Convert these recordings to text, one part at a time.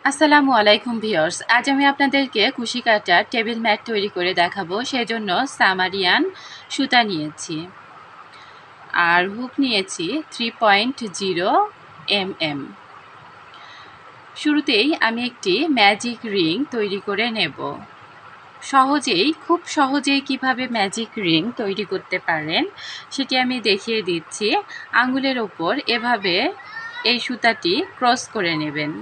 আসসালামু আলাইকুম ভিউয়ার্স, আজ আমি আপনাদেরকে কুশি কাটার টেবিল ম্যাট তৈরি করে দেখাবো। সেজন্য সামারিয়ান সুতা নিয়েছি আর হুক নিয়েছি 3.0 mm। শুরুতেই আমি একটি ম্যাজিক রিং তৈরি করে নেব। খুব সহজেই কিভাবে ম্যাজিক রিং তৈরি করতে পারেন সেটি আমি দেখিয়ে দিচ্ছি। আঙ্গুলের ওপর এভাবে এই সুতাটি ক্রস করে নেবেন,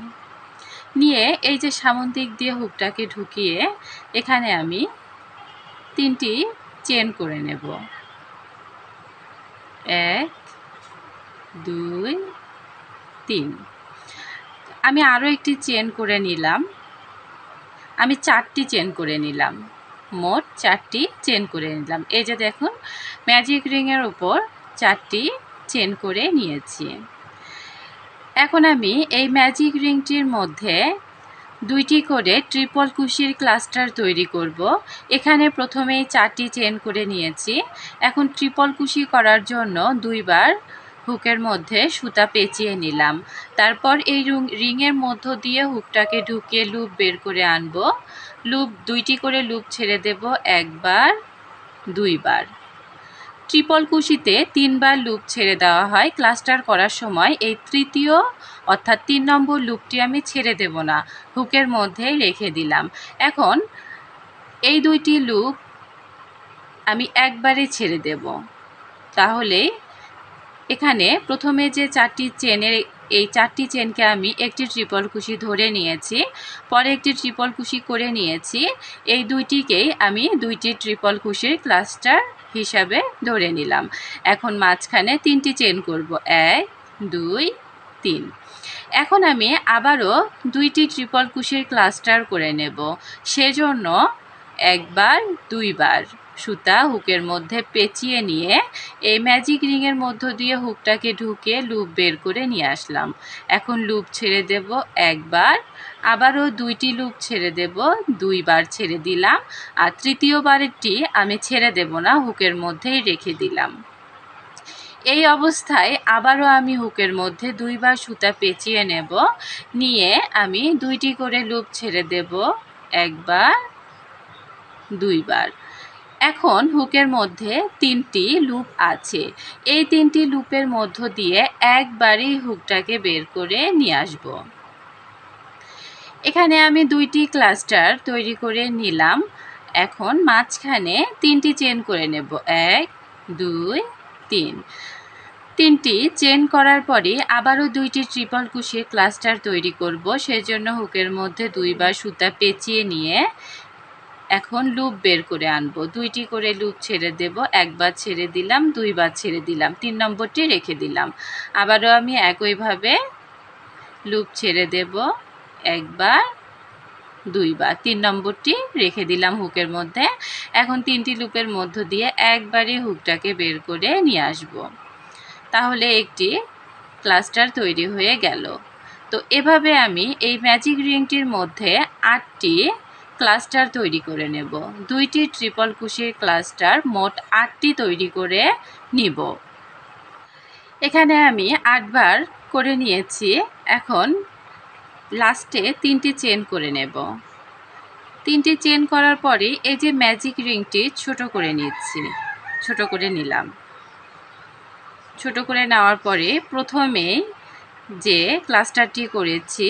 নিয়ে এই যে সামন দিক দিয়ে হুকটাকে ঢুকিয়ে এখানে আমি 3টি চেন করে নেব। 1 2 3। আমি আরও একটি চেন করে নিলাম। আমি 4টি চেন করে নিলাম, মোট 4টি চেন করে নিলাম। এই যে দেখুন, ম্যাজিক রিংয়ের উপর 4টি চেন করে নিয়েছি। এখন আমি এই ম্যাজিক রিংটির মধ্যে 2টি করে ট্রিপল কুশির ক্লাস্টার তৈরি করব। এখানে প্রথমেই 4টি চেন করে নিয়েছি। এখন ট্রিপল কুশি করার জন্য 2বার হুকের মধ্যে সুতা পেঁচিয়ে নিলাম। তারপর এই রিংয়ের মধ্য দিয়ে হুকটাকে ঢুকিয়ে লুপ বের করে আনব। 2টি করে লুপ ছেড়ে দেব, 1বার 2বার। ট্রিপল কুশিতে 3বার লুপ ছেড়ে দেওয়া হয়। ক্লাস্টার করার সময় এই তৃতীয় অর্থাৎ 3 নম্বর লুপটি আমি ছেড়ে দেব না, হুকের মধ্যেই রেখে দিলাম। এখন এই 2টি লুপ আমি একবারে ছেড়ে দেব। তাহলে এখানে প্রথমে যে 4টি চেনের এই 4টি চেনকে আমি একটি ট্রিপল কুশি ধরে নিয়েছি, পরে একটি ট্রিপল কুশি করে নিয়েছি। এই 2টিকেই আমি 2টি ট্রিপল কুশির ক্লাস্টার হিসাবে ধরে নিলাম। এখন মাঝখানে 3টি চেন করব, 1 2 3। এখন আমি আবারও 2টি ট্রিপল কুশির ক্লাস্টার করে নেব। সেজন্য 1বার 2বার সুতা হুকের মধ্যে পেঁচিয়ে নিয়ে এই ম্যাজিক রিংয়ের মধ্য দিয়ে হুকটাকে ঢুকে লুপ বের করে নিয়ে আসলাম। এখন লুপ ছেড়ে দেব 1বার, আবারও 2টি লুপ ছেড়ে দেব, 2বার ছেড়ে দিলাম। আর তৃতীয়বারেরটি আমি ছেড়ে দেব না, হুকের মধ্যেই রেখে দিলাম। এই অবস্থায় আবারও আমি হুকের মধ্যে 2বার সুতা পেঁচিয়ে নেব, নিয়ে আমি 2টি করে লুপ ছেড়ে দেব, 1বার 2বার। এখন হুকের মধ্যে 3টি লুপ আছে। এই 3টি লুপের মধ্য দিয়ে একবারই হুকটাকে বের করে নিয়ে আসব। এখানে আমি 2টি ক্লাস্টার তৈরি করে নিলাম। এখন মাঝখানে 3টি চেন করে নেব, 1 2 3। 3টি চেন করার পরে আবারও 2টি ট্রিপল কুশির ক্লাস্টার তৈরি করব। সেজন্য হুকের মধ্যে 2বার সুতা পেঁচিয়ে নিয়ে এখন লুপ বের করে আনব। 2টি করে লুপ ছেড়ে দেব, 1বার ছেড়ে দিলাম, 2বার ছেড়ে দিলাম, 3 নম্বরটি রেখে দিলাম। আবারও আমি একইভাবে লুপ ছেড়ে দেব, 1বার 2বার, 3 নম্বরটি রেখে দিলাম হুকের মধ্যে। এখন 3টি লুপের মধ্য দিয়ে একবারই হুকটাকে বের করে নিয়ে আসব। তাহলে একটি ক্লাস্টার তৈরি হয়ে গেল। তো এভাবে আমি এই ম্যাজিক রিংটির মধ্যে 8টি ক্লাস্টার তৈরি করে নেব। 2টি ট্রিপল কুশির ক্লাস্টার, মোট 8টি তৈরি করে নিব। এখানে আমি 8বার করে নিয়েছি। এখন লাস্টে 3টি চেন করে নেব। 3টি চেন করার পরে এই যে ম্যাজিক রিংটি ছোট করে নিলাম। ছোট করে নেওয়ার পরে প্রথমে যে ক্লাস্টারটি করেছি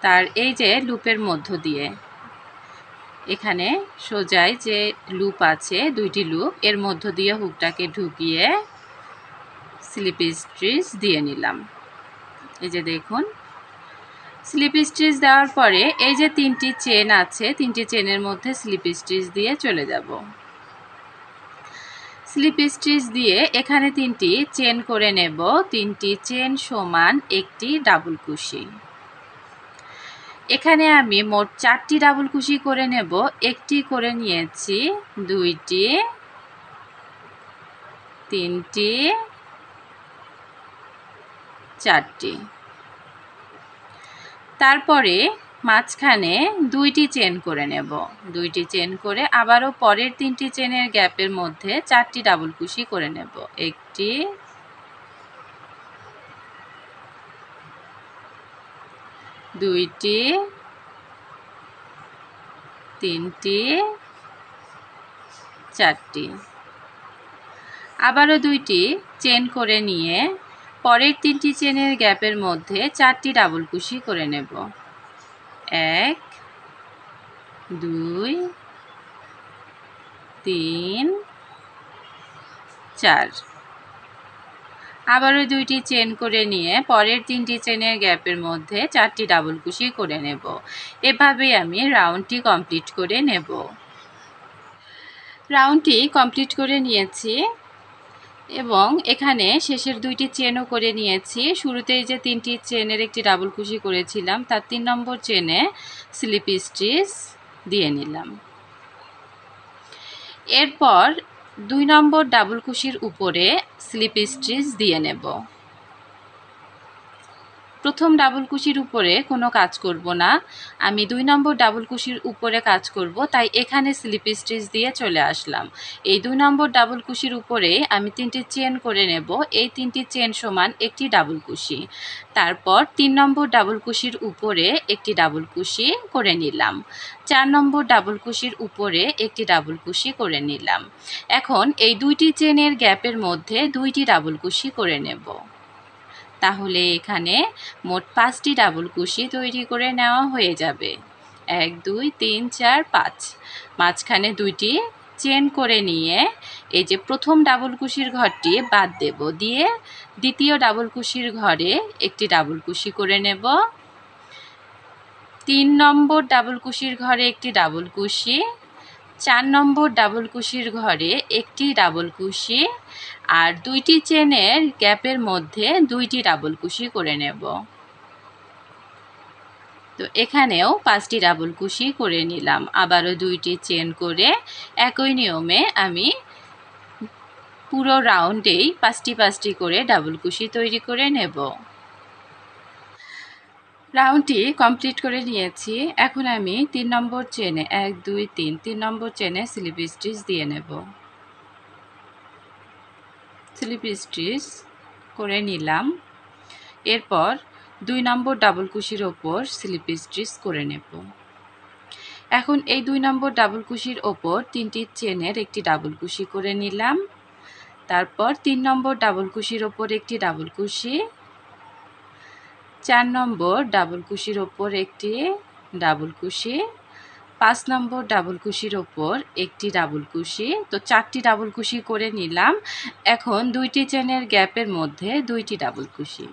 তার এই যে লুপের মধ্য দিয়ে এখানে সোজাই যে লুপ আছে, 2টি লুপ, এর মধ্য দিয়ে হুকটাকে ঢুকিয়ে স্লিপ স্টিচ দিয়ে নিলাম। এই যে দেখুন, স্লিপ স্টিচ দেওয়ার পরে এই যে 3টি চেন আছে, 3টি চেনের মধ্যে স্লিপ স্টিচ দিয়ে চলে যাব। স্লিপ স্টিচ দিয়ে এখানে 3টি চেন করে নেব। 3টি চেন সমান একটি ডাবল কুশি। এখানে আমি মোট 4টি ডাবল কুশি করে নেব। একটি করে নিয়েছি, 2টি 3টি 4টি। তারপরে মাঝখানে 2টি চেন করে নেব। 2টি চেন করে আবারও পরের 3টি চেনের গ্যাপের মধ্যে 4টি ডাবল কুশি করে নেব। একটি দুইটি, তিনটি, চারটি। আবারও দুইটি চেন করে নিয়ে পরের তিনটি চেনের গ্যাপের মধ্যে চারটি ডাবল কুশি করে নেব। 1 2 3 4। আবারও দুইটি চেন করে নিয়ে পরের তিনটি চেনের গ্যাপের মধ্যে চারটি ডাবল কুশি করে নেব। এভাবেই আমি রাউন্ডটি কমপ্লিট করে নেব। রাউন্ডটি কমপ্লিট করে নিয়েছি এবং এখানে শেষের দুইটি চেনও করে নিয়েছি। শুরুতেই যে তিনটি চেনের একটি ডাবল কুশি করেছিলাম তার 3 নম্বর চেনে স্লিপ স্টিচ দিয়ে নিলাম। এরপর 2 নম্বর ডাবল কুশির উপরে স্লিপ স্টিচ দিয়ে নেব। প্রথম ডাবল কুশির উপরে কোনো কাজ করব না, আমি 2 নম্বর ডাবল কুশির উপরে কাজ করব, তাই এখানে স্লিপ স্টিচ দিয়ে চলে আসলাম। এই 2 নম্বর ডাবল কুশির উপরে আমি 3টি চেন করে নেব। এই 3টি চেন সমান একটি ডাবল কুশি। তারপর 3 নম্বর ডাবল কুশির উপরে একটি ডাবল কুশি করে নিলাম। 4 নম্বর ডাবল কুশির উপরে একটি ডাবল কুশি করে নিলাম। এখন এই দুইটি চেনের গ্যাপের মধ্যে দুইটি ডাবল কুশি করে নেব। তাহলে এখানে মোট 5টি ডাবল কুশি তৈরি করে নেওয়া হয়ে যাবে। 1 2 3 4 5। মাঝখানে দুইটি চেন করে নিয়ে এই যে প্রথম ডাবল কুশির ঘরটি বাদ দেব, দিয়ে দ্বিতীয় ডাবল কুশির ঘরে একটি ডাবল কুশি করে নেব। 3 নম্বর ডাবল কুশির ঘরে একটি ডাবল কুশি, 4 নম্বর ডাবল কুশির ঘরে একটি ডাবল কুশি আর দুইটি চেনের গ্যাপের মধ্যে দুইটি ডাবল কুশি করে নেব। তো এখানেও 5টি ডাবল কুশি করে নিলাম। আবারও দুইটি চেন করে একই নিয়মে আমি পুরো রাউন্ডেই 5টি করে ডাবল কুশি তৈরি করে নেব। রাউন্ডটি কমপ্লিট করে নিয়েছি। এখন আমি 3 নম্বর চেনে 1 2 3 নম্বর চেনে স্লিপ স্টিচ দিয়ে নেব। স্লিপ স্টিচ করে নিলাম। এরপর 2 নম্বর ডাবল কুশির ওপর স্লিপ স্টিচ করে নেব। এখন এই 2 নম্বর ডাবল কুশির ওপর 3টি চেনের একটি ডাবল কুশি করে নিলাম। তারপর 3 নম্বর ডাবল কুশির ওপর একটি ডাবল কুশি, 4 নম্বর ডাবল কুশির ওপর একটি ডাবল কুশি, 5 নম্বর ডাবল কুশির ওপর একটি ডাবল কুশি। তো 4টি ডাবল কুশি করে নিলাম। এখন দুইটি চেনের গ্যাপের মধ্যে দুইটি ডাবল কুশি।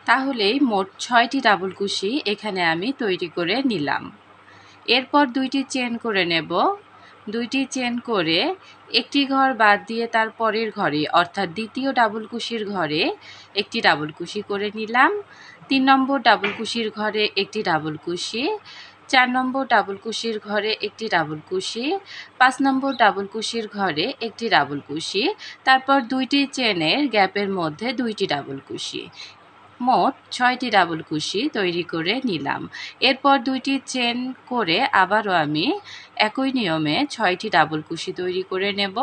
তাহলেই মোট 6টি ডাবল কুশি এখানে আমি তৈরি করে নিলাম। এরপর দুইটি চেন করে নেব। দুইটি চেন করে একটি ঘর বাদ দিয়ে তার পরের ঘরে অর্থাৎ দ্বিতীয় ডাবল কুশির ঘরে একটি ডাবল কুশি করে নিলাম। 3 নম্বর ডাবল কুশির ঘরে একটি ডাবল কুশি, 4 নম্বর ডাবল কুশির ঘরে একটি ডাবল কুশি, 5 নম্বর ডাবল কুশির ঘরে একটি ডাবল কুশি, তারপর দুইটি চেনের গ্যাপের মধ্যে দুইটি ডাবল কুশি। মোট 6টি ডাবল কুশি তৈরি করে নিলাম। এরপর দুইটি চেন করে আবারও আমি একই নিয়মে 6টি ডাবল কুশি তৈরি করে নেব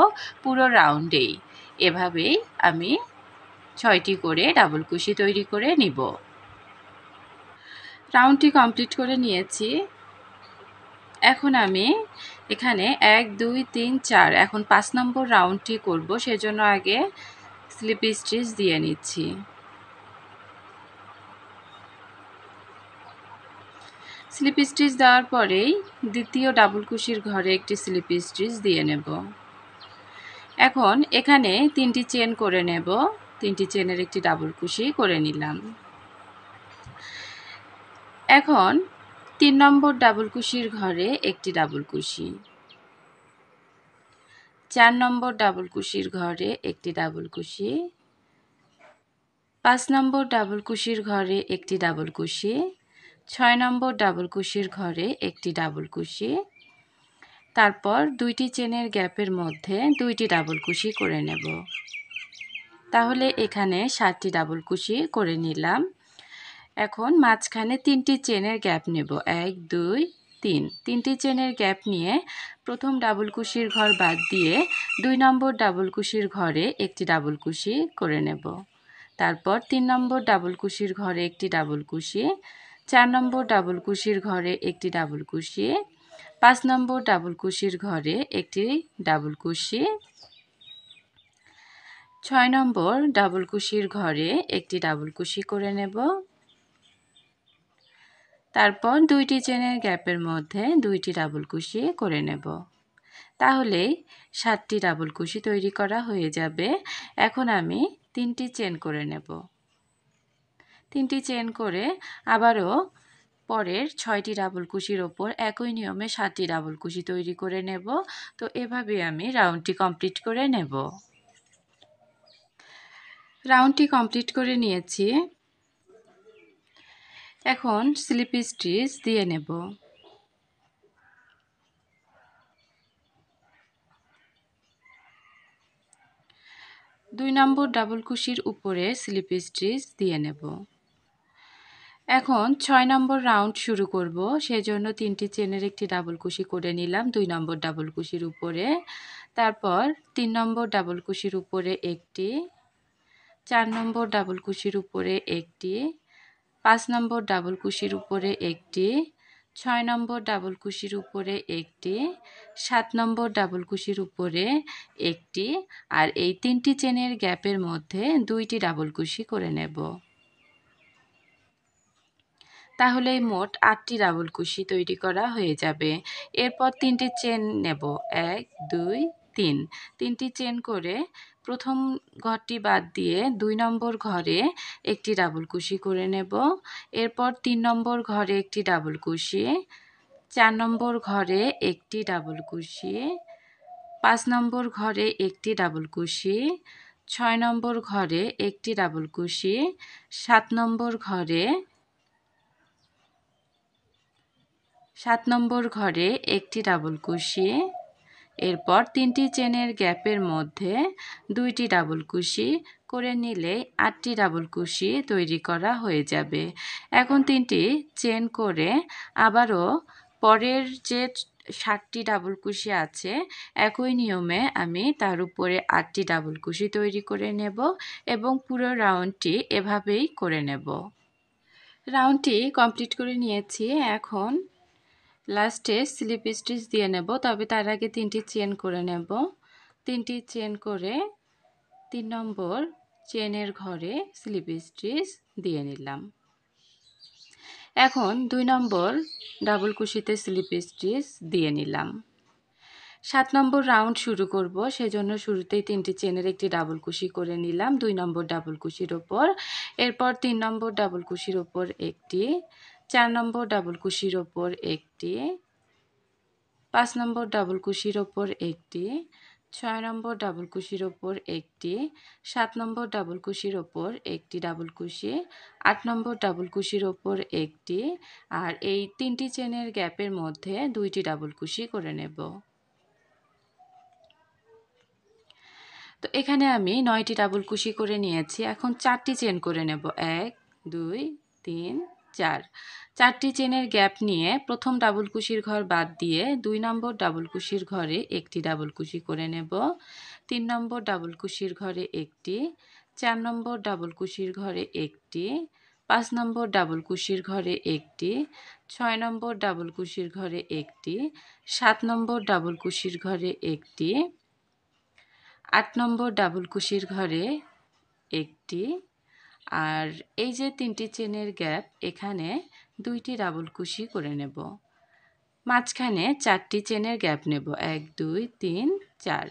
পুরো রাউন্ডেই। এভাবেই আমি 6টি করে ডাবল কুশি তৈরি করে নিব। রাউন্ডটি কমপ্লিট করে নিয়েছি। এখন আমি এখানে 1 2 3 4 এখন 5 নম্বর রাউন্ডটি করব, সেজন্য আগে স্লিপ স্টিচ দিয়ে নিচ্ছি। স্লিপ স্টিচ দেওয়ার পরেই দ্বিতীয় ডাবল কুশির ঘরে একটি স্লিপ স্টিচ দিয়ে নেব। এখন এখানে 3টি চেন করে নেব। 3টি চেনের একটি ডাবল কুশি করে নিলাম। এখন 3 নম্বর ডাবল কুশির ঘরে একটি ডাবল কুশি, 4 নম্বর ডাবল কুশির ঘরে একটি ডাবল কুশি, 5 নম্বর ডাবল কুশির ঘরে একটি ডাবল কুশি, 6 নম্বর ডাবল কুশির ঘরে একটি ডাবল কুশি, তারপর দুইটি চেনের গ্যাপের মধ্যে দুইটি ডাবল কুশি করে নেব। তাহলে এখানে 7টি ডাবল কুশি করে নিলাম। এখন মাঝখানে 3টি চেনের গ্যাপ নেব। 1 2 3 3টি চেনের গ্যাপ নিয়ে প্রথম ডাবল কুশির ঘর বাদ দিয়ে 2 নম্বর ডাবল কুশির ঘরে একটি ডাবল কুশি করে নেব। তারপর 3 নম্বর ডাবল কুশির ঘরে একটি ডাবল কুশি, 4 নম্বর ডাবল কুশির ঘরে একটি ডাবল কুশি, 5 নম্বর ডাবল কুশির ঘরে একটি ডাবল কুশি, 6 নম্বর ডাবল কুশির ঘরে একটি ডাবল কুশি করে নেব। তারপর দুইটি চেনের গ্যাপের মধ্যে দুইটি ডাবল কুশি করে নেব। তাহলে 7টি ডাবল কুশি তৈরি করা হয়ে যাবে। এখন আমি 3টি চেন করে নেব। 3টি চেন করে আবারও পরের 6টি ডাবল কুশির ওপর একই নিয়মে 7টি ডাবল কুশি তৈরি করে নেব। তো এভাবে আমি রাউন্ডটি কমপ্লিট করে নেব। রাউন্ডটি কমপ্লিট করে নিয়েছি। এখন স্লিপ স্টিচ দিয়ে নেব। 2 নম্বর ডাবল কুশির উপরে স্লিপ স্টিচ দিয়ে নেব। এখন 6 নম্বর রাউন্ড শুরু করব, সেজন্য 3টি চেনের একটি ডাবল কুশি করে নিলাম 2 নম্বর ডাবল কুশির উপরে। তারপর 3 নম্বর ডাবল কুশির উপরে একটি, 4 নম্বর ডাবল কুশির উপরে একটি, 5 নম্বর ডাবল কুশির উপরে একটি, 6 নম্বর ডাবল কুশির উপরে একটি, 7 নম্বর ডাবল কুশির উপরে একটি, আর এই 3টি চেনের গ্যাপের মধ্যে 2টি ডাবল কুশি করে নেব। তাহলে মোট 8টি ডাবল কুশি তৈরি করা হয়ে যাবে। এরপর 3টি চেন নেব, 1 2 3। 3টি চেন করে প্রথম ঘরটি বাদ দিয়ে 2 নম্বর ঘরে একটি ডাবল কুশি করে নেব। এরপর 3 নম্বর ঘরে একটি ডাবল কুশি, 4 নম্বর ঘরে একটি ডাবল কুশি, 5 নম্বর ঘরে একটি ডাবল কুশি, 6 নম্বর ঘরে একটি ডাবল কুশি, 7 নম্বর ঘরে একটি ডাবল কুশি। এরপর 3টি চেনের গ্যাপের মধ্যে 2টি ডাবল কুশি করে নিলে 8টি ডাবল কুশি তৈরি করা হয়ে যাবে। এখন 3টি চেন করে আবারও পরের যে 7টি ডাবল কুশি আছে একই নিয়মে আমি তার উপরে 8টি ডাবল কুশি তৈরি করে নেব এবং পুরো রাউন্ডটি এভাবেই করে নেব। রাউন্ডটি কমপ্লিট করে নিয়েছি। এখন লাস্টে স্লিপ স্টিচ দিয়ে নেব, তবে তার আগে 3টি চেন করে নেব। 3টি চেন করে 3 নম্বর চেনের ঘরে স্লিপ স্টিচ দিয়ে নিলাম। এখন 2 নম্বর ডাবল কুশিতে স্লিপ স্টিচ দিয়ে নিলাম। 7 নম্বর রাউন্ড শুরু করব, সেজন্য শুরুতেই 3টি চেনের একটি ডাবল কুশি করে নিলাম 2 নম্বর ডাবল কুশির ওপর। এরপর 3 নম্বর ডাবল কুশির ওপর একটি, 4 নম্বর ডাবল কুশির ওপর একটি, 5 নম্বর ডাবল কুশির ওপর একটি, 6 নম্বর ডাবল কুশির ওপর একটি, 7 নম্বর ডাবল কুশির ওপর একটি ডাবল কুশি, 8 নম্বর ডাবল কুশির ওপর একটি, আর এই 3টি চেনের গ্যাপের মধ্যে 2টি ডাবল কুশি করে নেব। তো এখানে আমি 9টি ডাবল কুশি করে নিয়েছি। এখন 4টি চেন করে নেব, 1 2 3 4। 4টি চেনের গ্যাপ নিয়ে প্রথম ডাবল কুশির ঘর বাদ দিয়ে 2 নম্বর ডাবল কুশির ঘরে একটি ডাবল কুশি করে নেব, 3 নম্বর ডাবল কুশির ঘরে একটি, 4 নম্বর ডাবল কুশির ঘরে একটি, 5 নম্বর ডাবল কুশির ঘরে একটি, 6 নম্বর ডাবল কুশির ঘরে একটি, 7 নম্বর ডাবল কুশির ঘরে একটি, 8 নম্বর ডাবল কুশির ঘরে একটি, আর এই যে 3টি চেনের গ্যাপ এখানে 2টি ডাবল কুশি করে নেব। মাঝখানে 4টি চেনের গ্যাপ নেব, 1 2 3 4।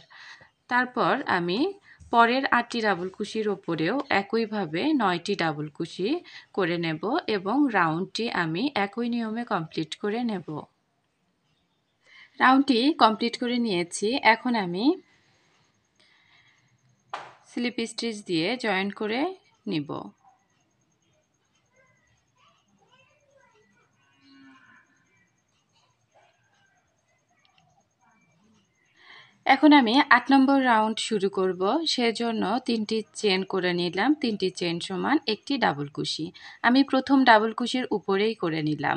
তারপর আমি পরের 8টি ডাবল কুশির ওপরেও একইভাবে 9টি ডাবল কুশি করে নেব এবং রাউন্ডটি আমি একই নিয়মে কমপ্লিট করে নেব। রাউন্ডটি কমপ্লিট করে নিয়েছি। এখন আমি স্লিপ স্টিচ দিয়ে জয়েন করে নিব। এখন আমি 8 নম্বর রাউন্ড শুরু করব, সেজন্য 3টি চেন করে নিলাম। 3টি চেন সমান একটি ডাবল কুশি। আমি প্রথম ডাবল কুশির উপরেই করে নিলাম।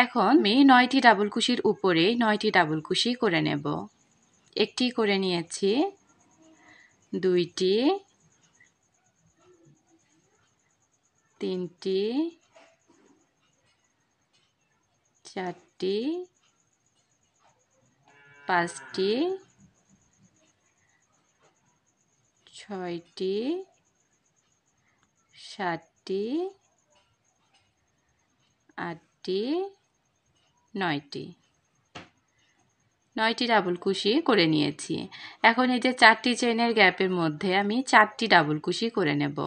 এখন আমি 9টি ডাবল কুশির উপরেই 9টি ডাবল কুশি করে নেব। একটি করে নিয়েছি, 2টি, তিনটি, চারটি, পাঁচটি, ছয়টি, সাতটি, আটটি, নয়টি। 9টি ডাবল কুশি করে নিয়েছি। এখন এই যে 4টি চেইনের গ্যাপের মধ্যে আমি 4টি ডাবল কুশি করে নেব।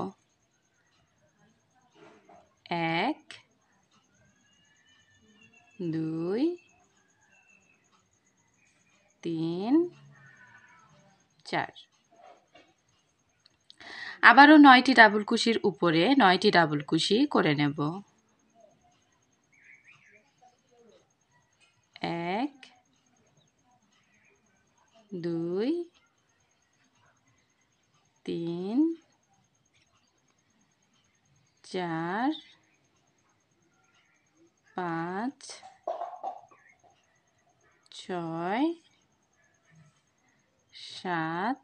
1 2 3 4। আবারও 9টি ডাবল কুশির উপরে 9টি ডাবল কুশি করে নেব। 1 2 3 4 5 6 7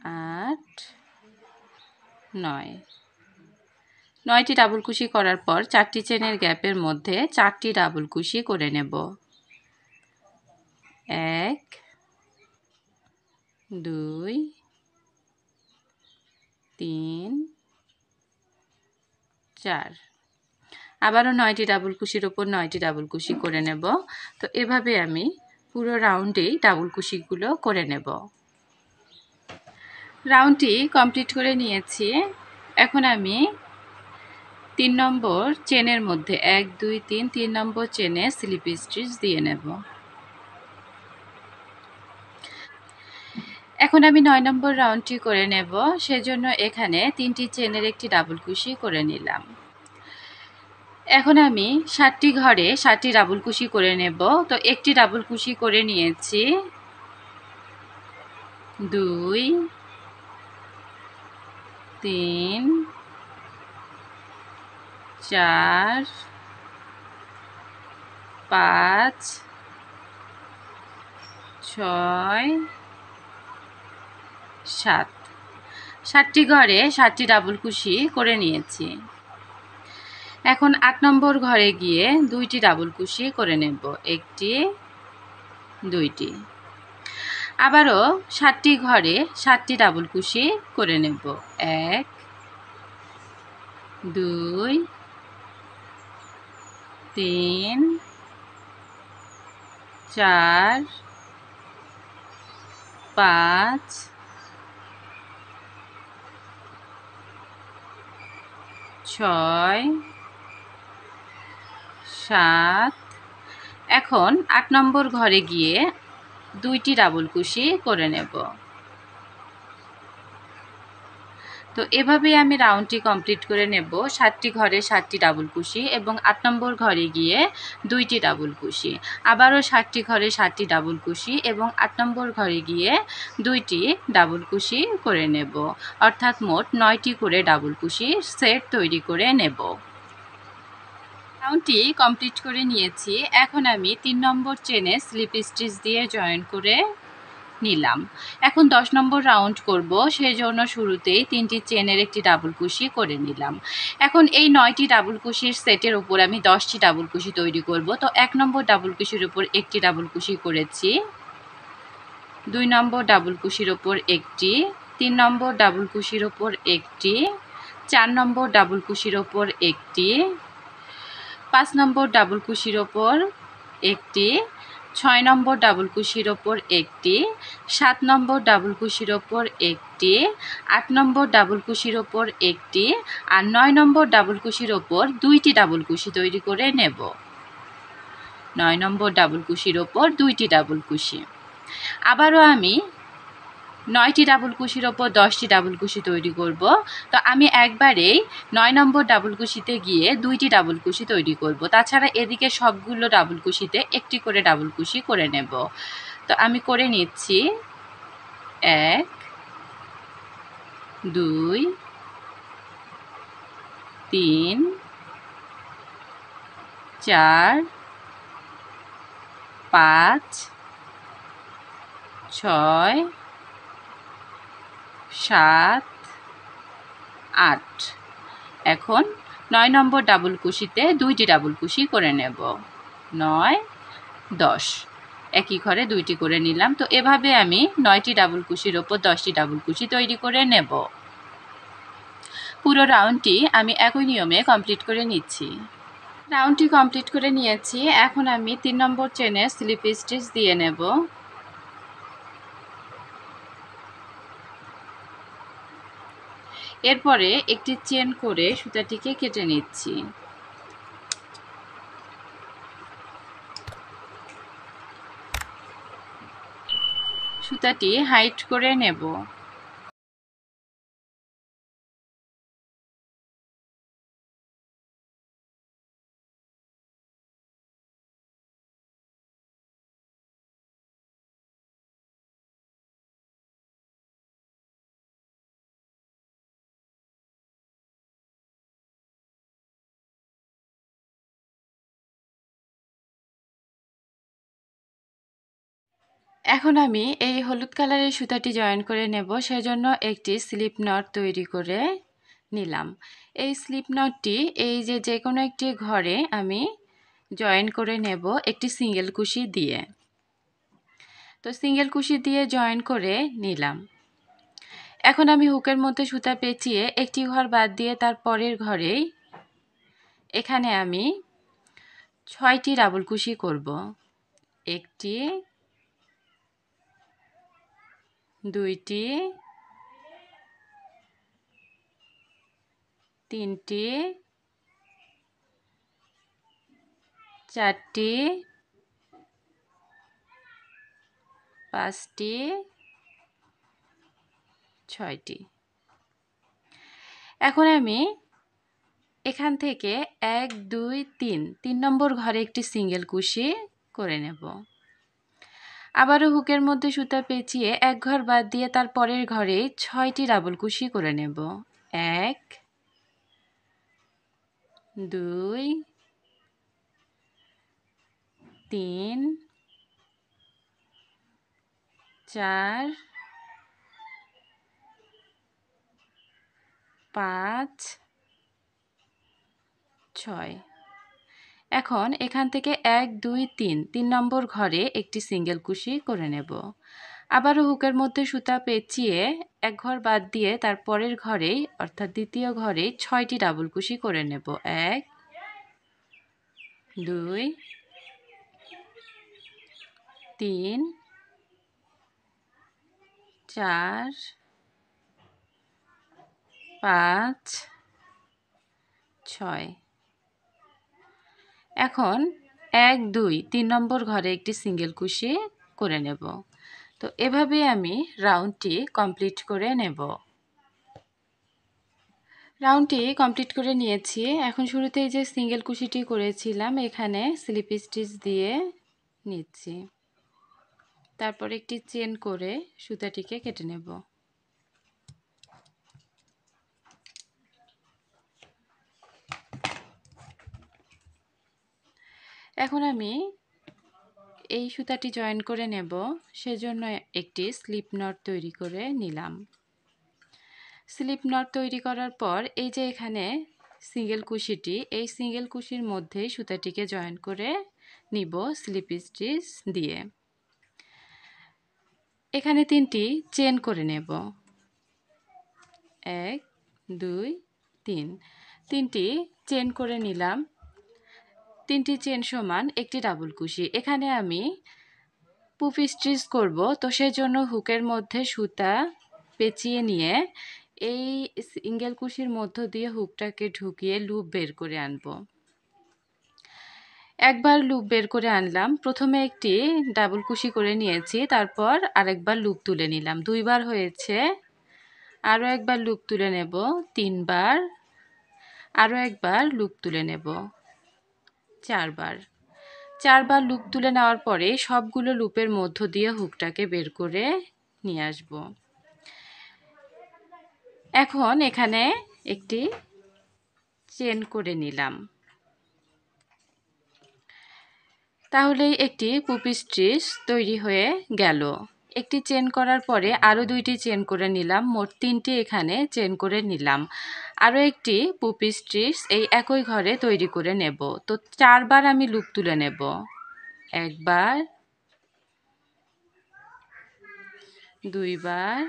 8 9। 9টি ডাবল কুশি করার পর 4টি চেনের গ্যাপের মধ্যে 4টি ডাবল কুশি করে নেব। 1 2 3 4। আবারও 9টি ডাবল কুশির ওপর 9টি ডাবল কুশি করে নেব। তো এভাবে আমি পুরো রাউন্ডেই ডাবল কুশিগুলো করে নেব। রাউন্ডটি কমপ্লিট করে নিয়েছি। এখন আমি 3 নম্বর চেনের মধ্যে 1 2 3 নম্বর চেনে স্লিপ স্টিচ দিয়ে নেব। এখন আমি 9 নম্বর রাউন্ডটি করে নেব, সেজন্য এখানে 3টি চেনের একটি ডাবল কুশি করে নিলাম। এখন আমি 7টি ঘরে 7টি ডাবল কুশি করে নেব। তো একটি ডাবল কুশি করে নিয়েছি। 2 3 4 5 6 7। 7টি ঘরে 7টি ডাবল কুশি করে নিয়েছি। এখন 8 নম্বর ঘরে গিয়ে 2টি ডাবল কুশি করে নেব। একটি, দুইটি। আবারও 7টি ঘরে 7টি ডাবল কুশি করে নেব। 1 2 3 4 5 6 7। এখন 8 নম্বর ঘরে গিয়ে 2টি ডাবল কুশি করে নেব। তো এভাবেই আমি রাউন্ডটি কমপ্লিট করে নেব। 7টি ঘরে 7টি ডাবল কুশি এবং 8 নম্বর ঘরে গিয়ে 2টি ডাবল কুশি। আবারও 7টি ঘরে 7টি ডাবল কুশি এবং 8 নম্বর ঘরে গিয়ে 2টি ডাবল কুশি করে নেব। অর্থাৎ মোট 9টি করে ডাবল কুশির সেট তৈরি করে নেব। রাউন্ডটি কমপ্লিট করে নিয়েছি। এখন আমি 3 নম্বর চেনে স্লিপ স্টিচ দিয়ে জয়েন করে নিলাম। এখন 10 নম্বর রাউন্ড করব, সেজন্য শুরুতেই 3টি চেনের একটি ডাবল কুশি করে নিলাম। এখন এই 9টি ডাবল কুশির সেটের উপর আমি 10টি ডাবল কুশি তৈরি করব। তো 1 নম্বর ডাবল কুশির উপর একটি ডাবল কুশি করেছি, 2 নম্বর ডাবল কুশির উপর একটি, 3 নম্বর ডাবল কুশির উপর একটি, 4 নম্বর ডাবল কুশির উপর একটি, 5 নম্বর ডাবল কুশির ওপর একটি, 6 নম্বর ডাবল কুশির ওপর একটি, 7 নম্বর ডাবল কুশির ওপর একটি, 8 নম্বর ডাবল কুশির ওপর একটি, আর 9 নম্বর ডাবল কুশির ওপর 2টি ডাবল কুশি তৈরি করে নেব। 9 নম্বর ডাবল কুশির ওপর 2টি ডাবল কুশি। আবারও আমি 9টি ডাবল কুশির ওপর 10টি ডাবল কুশি তৈরি করব। তো আমি একবারেই 9 নম্বর ডাবল কুশিতে গিয়ে 2টি ডাবল কুশি তৈরি করব। তাছাড়া এদিকে সবগুলো ডাবল কুশিতে একটি করে ডাবল কুশি করে নেব। তো আমি করে নিচ্ছি। 1 2 3 4 5 6 7 8। এখন 9 নম্বর ডাবল কুশিতে 2টি ডাবল কুশি করে নেব। 9 10 একই ঘরে 2টি করে নিলাম। তো এভাবে আমি 9টি ডাবল কুশির ওপর 10টি ডাবল কুশি তৈরি করে নেব। পুরো রাউন্ডটি আমি একই নিয়মে কমপ্লিট করে নিচ্ছি। রাউন্ডটি কমপ্লিট করে নিয়েছি। এখন আমি 3 নম্বর চেনে স্লিপ স্টিচ দিয়ে নেব। এরপরে একটি চেন করে সুতাটিকে কেটে নিচ্ছি। সুতাটি হাইট করে নেব। এখন আমি এই হলুদ কালারের সুতাটি জয়েন করে নেব। সেজন্য একটি স্লিপ নট তৈরি করে নিলাম। এই স্লিপ নটটি এই যে কোনো একটি ঘরে আমি জয়েন করে নেব একটি সিঙ্গেল কুশি দিয়ে। তো সিঙ্গেল কুশি দিয়ে জয়েন করে নিলাম। এখন আমি হুকের মধ্যে সুতা পেঁচিয়ে একটি ঘর বাদ দিয়ে তার পরের ঘরেই এখানে আমি 6টি ডাবল কুশি করব। 1টি 2টি 3টি 4টি 5টি 6টি। এখন আমি এখান থেকে 1 2 3 নম্বর ঘরে একটি সিঙ্গেল কুশি করে নেব। আবারও হুকের মধ্যে সুতা পেঁচিয়ে এক ঘর বাদ দিয়ে তার পরের ঘরে 6টি ডাবল কুশি করে নেব। 1 2 3 4 5 6। এখন এখান থেকে 1 2 3 নম্বর ঘরে একটি সিঙ্গেল কুশি করে নেব। আবারও হুকের মধ্যে সুতা পেঁচিয়ে এক ঘর বাদ দিয়ে তার পরের ঘরেই অর্থাৎ দ্বিতীয় ঘরে 6টি ডাবল কুশি করে নেব। 1 2 3 4 5 6। এখন 1 2 3 নম্বর ঘরে একটি সিঙ্গেল কুশি করে নেব। তো এভাবে আমি রাউন্ডটি কমপ্লিট করে নেব। রাউন্ডটি কমপ্লিট করে নিয়েছি। এখন শুরুতেই যে সিঙ্গেল কুশিটি করেছিলাম এখানে স্লিপ স্টিচ দিয়ে নিচ্ছি। তারপর একটি চেন করে সুতাটিকে কেটে নেব। এখন আমি এই সুতাটি জয়েন করে নেব। সেজন্য একটি স্লিপ নট তৈরি করে নিলাম। স্লিপ নট তৈরি করার পর এই যে এখানে সিঙ্গেল কুশিটি, এই সিঙ্গেল কুশির মধ্যেই সুতাটিকে জয়েন করে নিব স্লিপ স্টিচ দিয়ে। এখানে 3টি চেন করে নেব। 1 2 3 3টি চেন করে নিলাম। 3টি চেন সমান একটি ডাবল কুশি। এখানে আমি পুফ স্টিচ করব, তো সেজন্য হুকের মধ্যে সুতা পেঁচিয়ে নিয়ে এই সিঙ্গেল কুশির মধ্য দিয়ে হুকটাকে ঢুকিয়ে লুপ বের করে আনব। একবার লুপ বের করে আনলাম। প্রথমে একটি ডাবল কুশি করে নিয়েছি, তারপর আরেকবার লুপ তুলে নিলাম। 2 বার হয়েছে। আরও একবার লুপ তুলে নেব। 3 বার। আরও একবার লুপ তুলে নেব। 4 বার। 4 বার লুপ তুলে নেওয়ার পরে সবগুলো লুপের মধ্য দিয়ে হুকটাকে বের করে নিয়ে আসব। এখন এখানে একটি চেন করে নিলাম। তাহলেই একটি পুপ স্টিচ তৈরি হয়ে গেল। একটি চেন করার পরে আরও দুইটি চেন করে নিলাম, মোট 3টি এখানে চেন করে নিলাম। আরও একটি পুপি স্টিচ এই একই ঘরে তৈরি করে নেব। তো 4বার আমি লুপ তুলে নেব। 1 বার, 2 বার,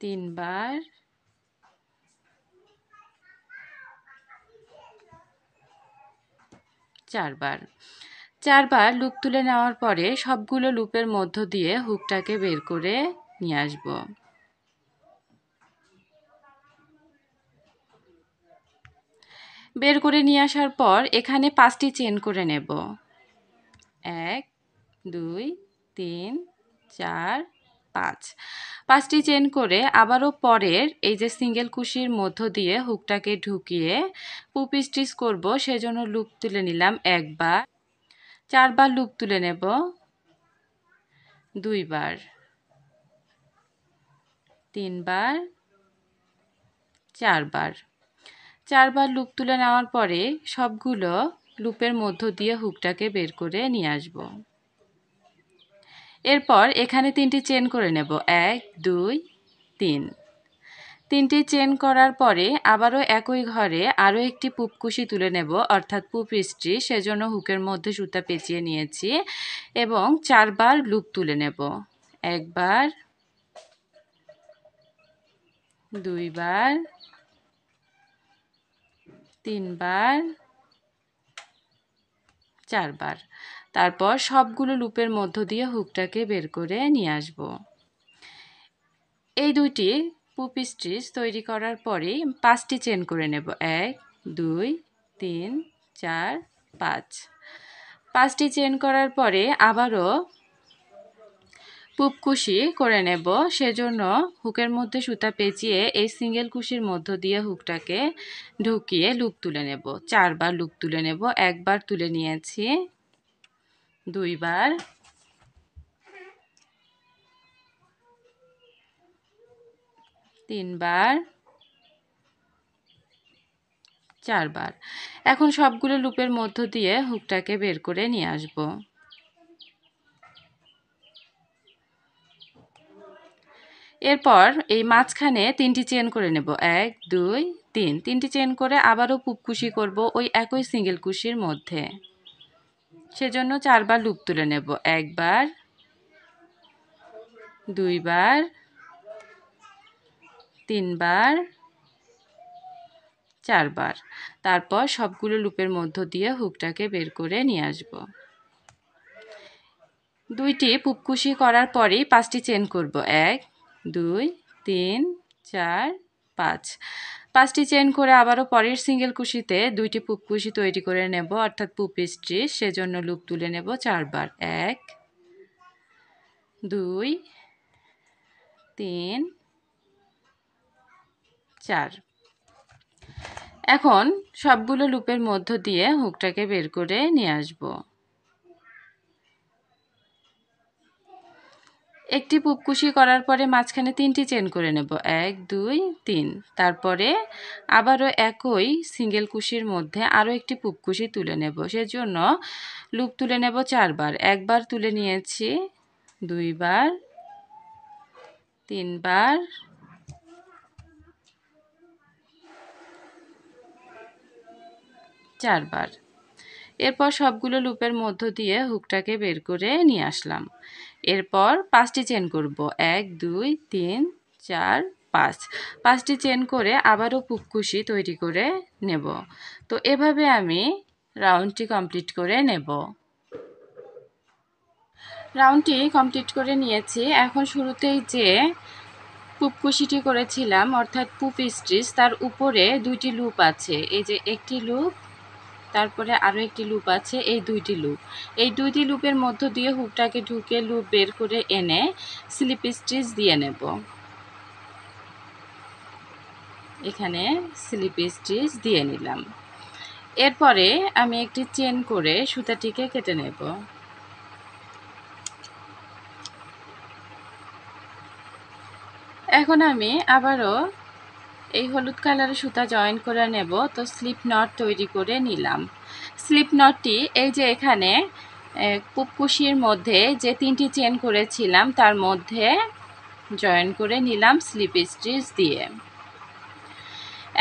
3 বার, 4 বার। 4বার লুপ তুলে নেওয়ার পরে সবগুলো লুপের মধ্য দিয়ে হুকটাকে বের করে নিয়ে আসব। বের করে নিয়ে আসার পর এখানে 5টি চেন করে নেব। 1, 2, 3, 4, 5। 5টি চেন করে আবারও পরের এই যে সিঙ্গেল কুশির মধ্য দিয়ে হুকটাকে ঢুকিয়ে পুপি স্টিচ করব, সেজন্য লুপ তুলে নিলাম 1 বার। 4বার লুপ তুলে নেব, 2 বার, 3 বার, 4 বার। 4বার লুপ তুলে নেওয়ার পরে সবগুলো লুপের মধ্য দিয়ে হুকটাকে বের করে নিয়ে আসব। এরপর এখানে 3টি চেন করে নেব, 1, 2, 3। 3টি চেন করার পরে আবারও একই ঘরে আরও একটি পুপকুশি তুলে নেব, অর্থাৎ পুপ স্টিচ। সেজন্য হুকের মধ্যে সুতা পেঁচিয়ে নিয়েছি এবং 4বার লুপ তুলে নেব। 1 বার, 2 বার, 3 বার, 4 বার। তারপর সবগুলো লুপের মধ্য দিয়ে হুকটাকে বের করে নিয়ে আসব। এই দুইটি পুপ স্টিচ তৈরি করার পরেই 5টি চেন করে নেব, 1, 2, 3, 4, 5। 5টি চেন করার পরে আবারও পুপ কুশি করে নেব, সেজন্য হুকের মধ্যে সুতা পেঁচিয়ে এই সিঙ্গেল কুশির মধ্য দিয়ে হুকটাকে ঢুকিয়ে লুপ তুলে নেব। 4বার লুপ তুলে নেব। 1 বার তুলে নিয়েছি, 2 বার, 3 বার, 4 বার। এখন সবগুলো লুপের মধ্য দিয়ে হুকটাকে বের করে নিয়ে আসব। এরপর এই মাঝখানে 3টি চেন করে নেব, 1, 2, 3। 3টি চেন করে আবারও পুপ কুশি করব ওই একই সিঙ্গেল কুশির মধ্যে। সেজন্য 4বার লুপ তুলে নেব, 1 বার, 2 বার, 3 বার, 4 বার। তারপর সবগুলো লুপের মধ্য দিয়ে হুকটাকে বের করে নিয়ে আসব। 2টি পুপকুশি করার পরেই 5টি চেন করব, 1, 2, 3, 4, 5। 5টি চেন করে আবারও পরের সিঙ্গেল কুশিতে 2টি পুপকুশি তৈরি করে নেব, অর্থাৎ পুপ স্টিচ। সেজন্য লুপ তুলে নেব 4 বার, 1, 2, 3, 4। এখন সবগুলো লুপের মধ্য দিয়ে হুকটাকে বের করে নিয়ে আসব। একটি পুপকুশি করার পরে মাঝখানে 3টি চেন করে নেব, 1, 2, 3। তারপরে আবারও একই সিঙ্গেল কুশির মধ্যে আরও একটি পুপকুশি তুলে নেব, সেজন্য লুপ তুলে নেব 4 বার। 1 বার তুলে নিয়েছি, 2 বার, 3 বার, 4 বার। এরপর সবগুলো লুপের মধ্য দিয়ে হুকটাকে বের করে নিয়ে আসলাম। এরপর 5টি চেন করব, 1, 2, 3, 4, 5। 5টি চেন করে আবারও পুপকুশি তৈরি করে নেব। তো এভাবে আমি রাউন্ডটি কমপ্লিট করে নেব। রাউন্ডটি কমপ্লিট করে নিয়েছি। এখন শুরুতেই যে পুপকুশিটি করেছিলাম, অর্থাৎ পুপ স্টিচ, তার উপরে 2টি লুপ আছে। এই যে একটি লুপ, তারপরে আরও একটি লুপ আছে, এই 2টি লুপ। এই 2টি লুপের মধ্য দিয়ে হুকটাকে ঢুকে লুপ বের করে এনে স্লিপ স্টিচ দিয়ে নেব। এখানে স্লিপ স্টিচ দিয়ে নিলাম। এরপরে আমি একটি চেন করে সুতাটিকে কেটে নেব। এখন আমি আবারও এই হলুদ কালারের সুতা জয়েন করে নেব। তো স্লিপ নট তৈরি করে নিলাম। স্লিপ নটটি এই যে এখানে পুপকুশির মধ্যে যে 3টি চেন করেছিলাম তার মধ্যে জয়েন করে নিলাম স্লিপ স্টিচ দিয়ে।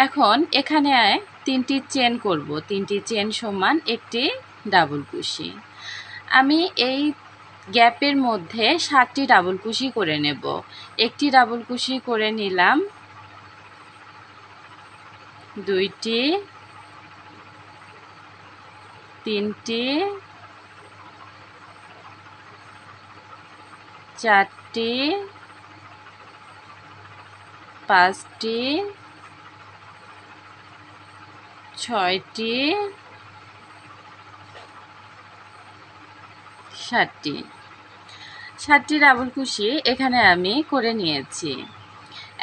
এখন এখানে 3টি চেন করব, 3টি চেন সমান একটি ডাবল কুশি। আমি এই গ্যাপের মধ্যে 7টি ডাবল কুশি করে নেব। একটি ডাবল কুশি করে নিলাম, 2টি, 3টি, 4টি, 5টি, 6টি, 7টি। 7টি ডাবল কুশি এখানে আমি করে নিয়েছি।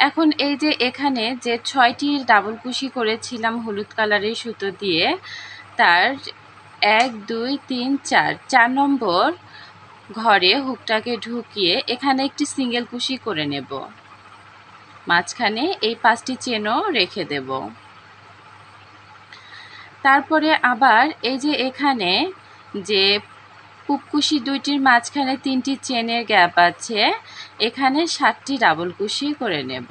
এখন এই যে এখানে যে 6টি ডাবল কুশি করেছিলাম হলুদ কালারের সুতো দিয়ে, তার 1 2 3 4 4 নম্বর ঘরে হুকটাকে ঢুকিয়ে এখানে একটি সিঙ্গেল কুশি করে নেব। মাঝখানে এই 5টি চেনও রেখে দেব। তারপরে আবার এই যে এখানে যে পুপকুশি 2টির মাঝখানে 3টি চেনের গ্যাপ আছে, এখানে 7টি ডাবল কুশি করে নেব।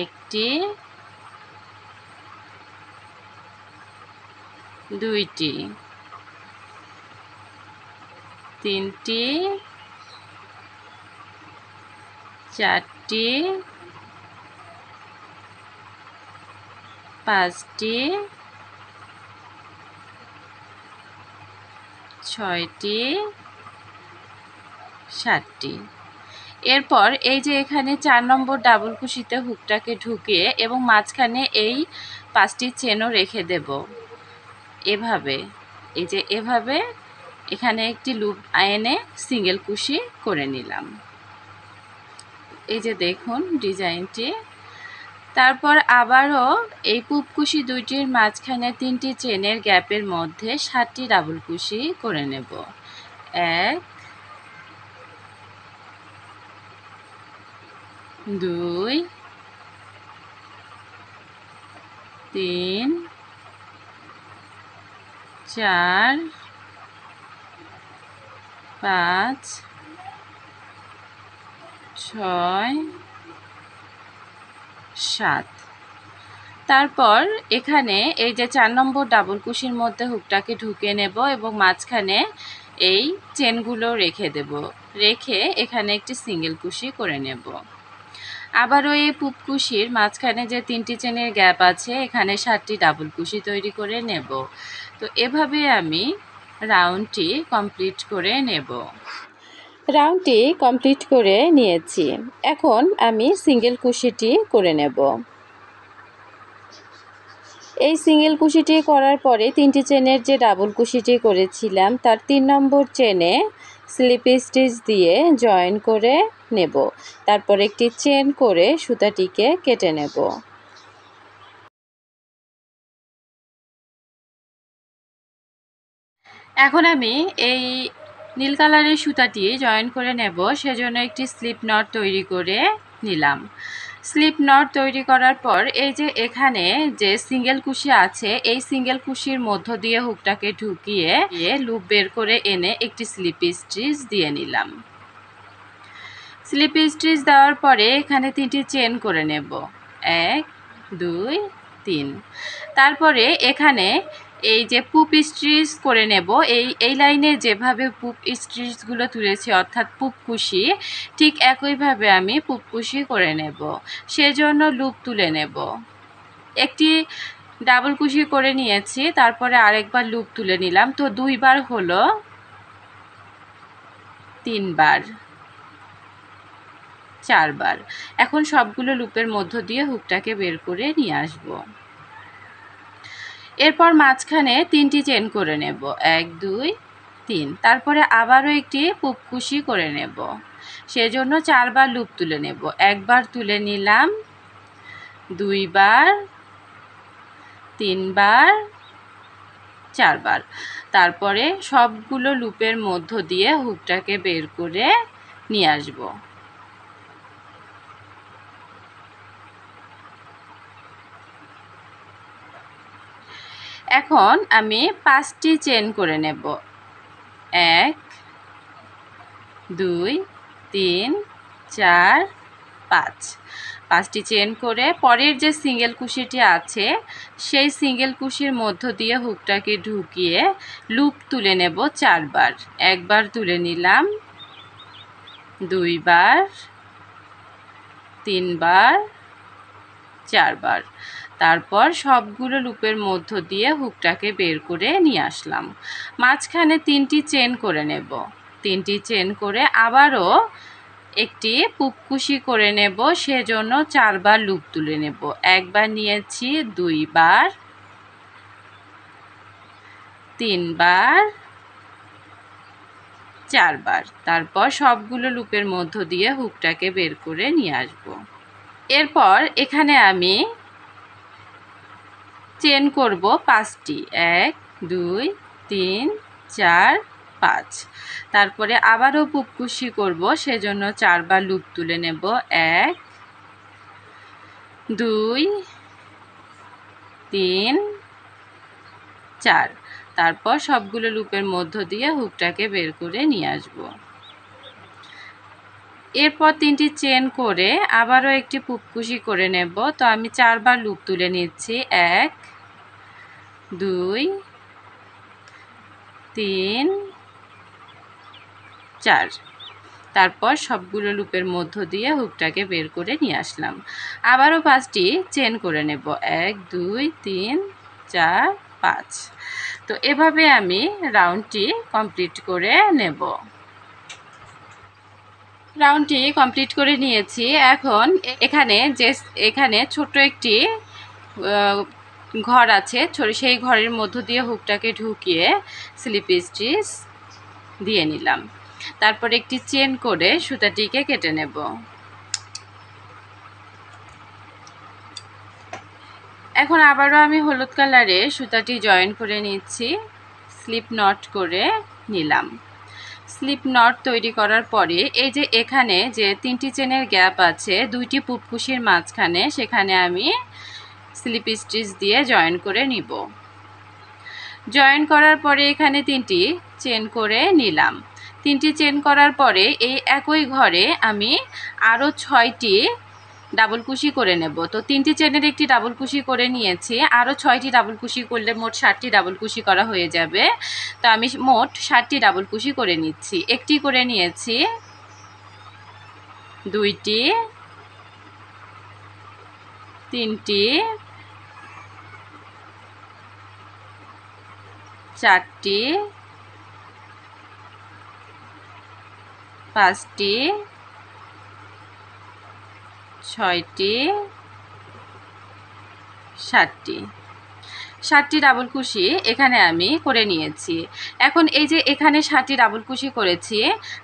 1টি, 2টি, 3টি, 4টি, 5টি, 6টি, 7টি। এরপর এই যে এখানে 4 নম্বর ডাবল কুশিতে হুকটাকে ঢুকিয়ে এবং মাঝখানে এই 5টি চেনও রেখে দেব। এভাবে, এই যে এভাবে এখানে একটি লুপ এনে সিঙ্গেল কুশি করে নিলাম। এই যে দেখুন ডিজাইনটি। তারপর আবারও এই পুপকুশি 2টির মাঝখানে 3টি চেনের গ্যাপের মধ্যে 7টি ডাবল কুশি করে নেব। 1 2 3 4 5 6 7। তারপর এখানে এই যে 4 নম্বর ডাবল কুশির মধ্যে হুকটাকে ঢুকিয়ে নেব এবং মাঝখানে এই চেনগুলো রেখে দেব। রেখে এখানে একটি সিঙ্গেল কুশি করে নেব। আবারও এই পুপকুশির মাঝখানে যে 3টি চেনের গ্যাপ আছে, এখানে 7টি ডাবল কুশি তৈরি করে নেব। তো এভাবে আমি রাউন্ডটি কমপ্লিট করে নেব। রাউন্ডটি কমপ্লিট করে নিয়েছি। এখন আমি সিঙ্গেল কুশিটি করে নেব। এই সিঙ্গেল কুশিটি করার পরে 3টি চেনের যে ডাবল কুশিটি করেছিলাম তার 3 নম্বর চেনে স্লিপ স্টিচ দিয়ে জয়েন করে নেব। তারপর একটি চেন করে সুতাটিকে কেটে নেব। এখন আমি এই নীল কালারের সুতাটি জয়েন করে নেব, সেজন্য একটি স্লিপ নট তৈরি করে নিলাম। স্লিপ নট তৈরি করার পর এই যে এখানে যে সিঙ্গেল কুশি আছে, এই সিঙ্গেল কুশির মধ্য দিয়ে হুকটাকে ঢুকিয়ে লুপ বের করে এনে একটি স্লিপ স্টিচ দিয়ে নিলাম। স্লিপ স্টিচ দেওয়ার পরে এখানে 3টি চেন করে নেব। 1 2 3। তারপরে এখানে এই যে পুপ স্টিচ করে নেব। এই লাইনে যেভাবে পুপ স্টিচগুলো তুলেছি অর্থাৎ পুপকুশি, ঠিক একইভাবে আমি পুপকুশি করে নেব। সেজন্য লুপ তুলে নেব। একটি ডাবল কুশি করে নিয়েছি, তারপরে আরেকবার লুপ তুলে নিলাম। তো 2 বার হলো, 3 বার, 4 বার। এখন সবগুলো লুপের মধ্য দিয়ে হুকটাকে বের করে নিয়ে আসব। এরপর মাঝখানে 3টি চেন করে নেব। 1 2 3। তারপরে আবারও একটি পুপকুশি করে নেব। সেজন্য 4 বার লুপ তুলে নেব। 1 বার তুলে নিলাম, 2 বার, 3 বার, 4 বার। তারপরে সবগুলো লুপের মধ্য দিয়ে হুকটাকে বের করে নিয়ে আসব। এখন আমি 5টি চেন করে নেব। 1 2 3 4 5 5টি চেন করে পরের যে সিঙ্গেল কুশিটি আছে সেই সিঙ্গেল কুশির মধ্য দিয়ে হুকটাকে ঢুকিয়ে লুপ তুলে নেব 4 বার। একবার তুলে নিলাম, 2 বার, 3 বার, 4 বার। তারপর সবগুলো লুপের মধ্য দিয়ে হুকটাকে বের করে নিয়ে আসলাম। মাঝখানে 3টি চেন করে নেব। 3টি চেন করে আবারও একটি পুপকুশি করে নেব, সেজন্য 4 বার লুপ তুলে নেব। একবার নিয়েছি, 2 বার, 3 বার, 4 বার। তারপর সবগুলো লুপের মধ্য দিয়ে হুকটাকে বের করে নিয়ে আসব। এরপর এখানে আমি চেন করব 5টি, 1 2 3 4 5। তারপরে আবারও পুপকুশি করব, সেজন্য 4 বার লুপ তুলে নেব। 1 2 3 4। তারপর সবগুলো লুপের মধ্য দিয়ে হুকটাকে বের করে নিয়ে আসব। এরপর 3টি চেন করে আবারও একটি পুপকুশি করে নেব। তো আমি 4 বার লুপ তুলে নিচ্ছি। 1 2 3 4। তারপর সবগুলো লুপের মধ্য দিয়ে হুকটাকে বের করে নিয়ে আসলাম। আবারও 5টি চেন করে নেব। 1 2 3 4 5। তো এভাবে আমি রাউন্ডটি কমপ্লিট করে নেব। রাউন্ডটি কমপ্লিট করে নিয়েছি। এখন এখানে ছোট্ট একটি ঘর আছে, সেই ঘরের মধ্য দিয়ে হুকটাকে ঢুকিয়ে স্লিপ স্টিচ দিয়ে নিলাম। তারপর একটি চেন করে সুতাটিকে কেটে নেব। এখন আবারও আমি হলুদ কালারে সুতাটি জয়েন করে নিচ্ছি, স্লিপ নট করে নিলাম। স্লিপ নট তৈরি করার পরে এই যে এখানে যে 3টি চেনের গ্যাপ আছে 2টি পুপকুশির মাঝখানে, সেখানে আমি স্লিপ স্টিচ দিয়ে জয়েন করে নিব। জয়েন করার পরে এখানে 3টি চেন করে নিলাম। 3টি চেন করার পরে এই একই ঘরে আমি আরও 6টি ডাবল কুশি করে নেব। তো 3টি চেনের একটি ডাবল কুশি করে নিয়েছি, আরও 6টি ডাবল কুশি করলে মোট 7টি ডাবল কুশি করা হয়ে যাবে। তো আমি মোট 7টি ডাবল কুশি করে নিচ্ছি। একটি করে নিয়েছি, 2টি, 3টি, 4টি, 5টি, 6টি, 7টি। 7টি ডাবল কুশি এখানে আমি করে নিয়েছি। এখন এই যে এখানে 7টি ডাবল কুশি করেছি,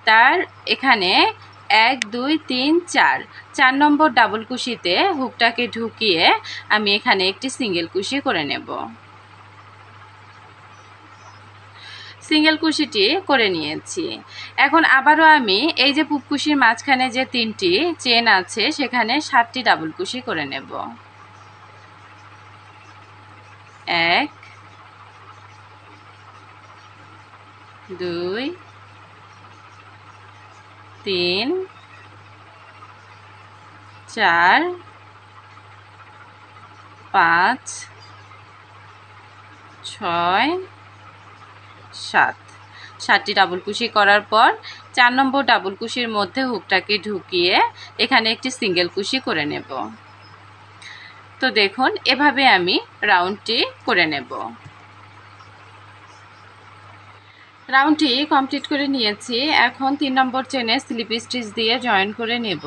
তার এখানে 1 2 3 4 নম্বর ডাবল কুশিতে হুকটাকে ঢুকিয়ে আমি এখানে একটি সিঙ্গেল কুশি করে নেব। সিঙ্গেল কুশিটি করে নিয়েছি। এখন আবারও আমি এই যে পুপকুশির মাঝখানে যে 3টি চেন আছে সেখানে 7টি ডাবল কুশি করে নেব। 1 2 3 4 5 6 7। 7টি ডাবল কুশি করার পর 4 নম্বর ডাবল কুশির মধ্যে হুকটাকে ঢুকিয়ে এখানে একটি সিঙ্গেল কুশি করে নেব। তো দেখুন এভাবে আমি রাউন্ডটি করে নেব। রাউন্ডটি কমপ্লিট করে নিয়েছি। এখন 3 নম্বর চেনে স্লিপ স্টিচ দিয়ে জয়েন করে নেব।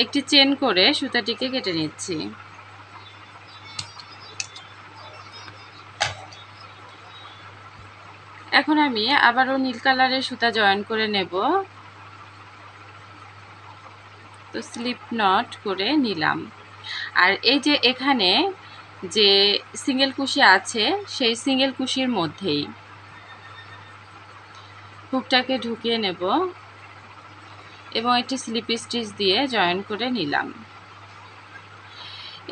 একটি চেন করে সুতাটিকে কেটে নিচ্ছি। এখন আমি আবারও নীল কালারের সুতা জয়েন করে নেব। তো স্লিপ নট করে নিলাম। আর এই যে এখানে যে সিঙ্গেল কুশি আছে সেই সিঙ্গেল কুশির মধ্যেই হুকটাকে ঢুকিয়ে নেব এবং একটি স্লিপ স্টিচ দিয়ে জয়েন করে নিলাম।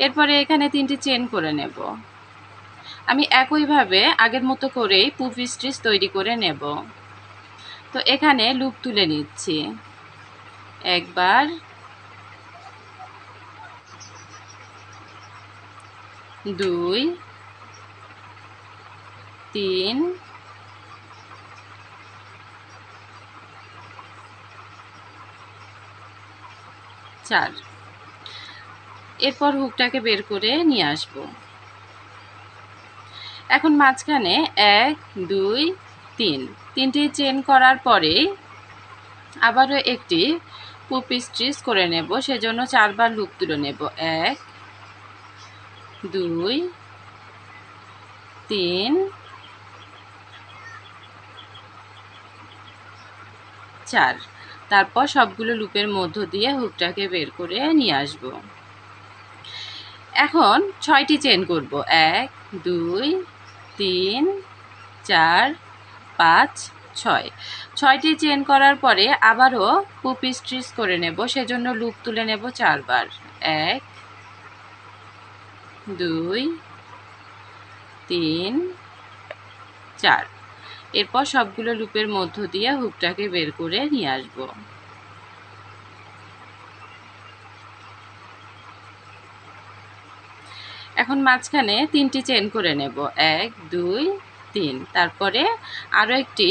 এরপরে এখানে 3টি চেন করে নেব। আমি একইভাবে আগের মতো করেই পুপ স্টিচ তৈরি করে নেব। তো এখানে লুপ তুলে নিচ্ছি। একবার, দুই, 3, 4। এরপর হুকটাকে বের করে নিয়ে আসব। এখন মাঝখানে 1, 2, 3 তিনটি চেন করার পরে আবারও একটি পুপ স্টিচ করে নেব। সেজন্য 4 বার লুপ তুলে নেব। 1, 2, 3, 4। তারপর সবগুলো লুপের মধ্য দিয়ে হুকটাকে বের করে নিয়ে আসব। এখন 6টি চেন করব। 1, 2, 3, 4, 5, 6। 6টি চেন করার পরে আবারও পুপ স্টিচ করে নেব। সেজন্য লুপ তুলে নেব 4 বার। 1, 2, 3, 4। এরপর সবগুলো লুপের মধ্য দিয়ে হুকটাকে বের করে নিয়ে আসব। এখন মাঝখানে 3টি চেন করে নেব। 1, 2, 3। তারপরে আরও একটি